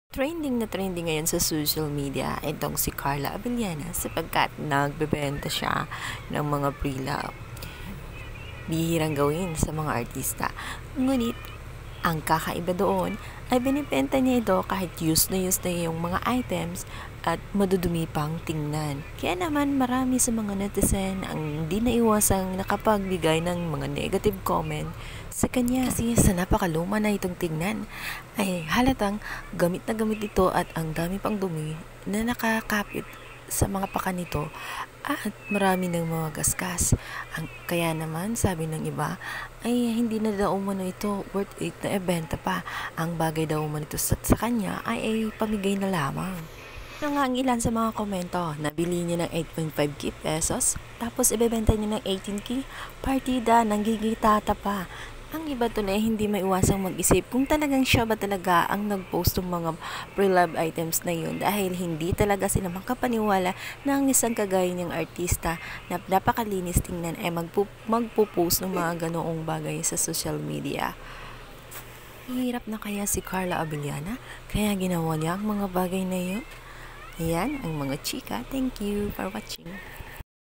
Trending na trending ngayon sa social media itong si Carla Abellana sapagkat nagbebenta siya ng mga pre-love. Bihirang gawin sa mga artista. Ngunit, ang kakaiba doon ay binibenta niya ito kahit use na yung mga items at madudumi pang tingnan. Kaya naman marami sa mga netizen ang hindi naiwasang nakapagbigay ng mga negative comment sa kanya. Kasi sa napakaluma na itong tingnan ay halatang gamit na gamit ito at ang dami pang dumi na nakakapit sa mga paka nito at marami ng mga gasgas. Kaya naman sabi ng iba ay hindi na daw umano ito worth it na ibenta pa. Ang bagay daw umano ito sa kanya ay pamigay na lamang. Ano nga ang ilan sa mga komento? Nabili niya ng 8.5k pesos, tapos ibebenta niya ng 18k, partida, nanggigitata pa. Ang iba to na hindi maiwasang mag-isip kung talagang siya ba talaga ang nag-post ng mga pre-love items na yun dahil hindi talaga sila makapaniwala na ang isang kagaya niyang artista na napakalinis tingnan ay magpo-post ng mga ganoong bagay sa social media. Hirap na kaya si Carla Abellana kaya ginawa niya ang mga bagay na yun? Ayan ang mga chika. Thank you for watching.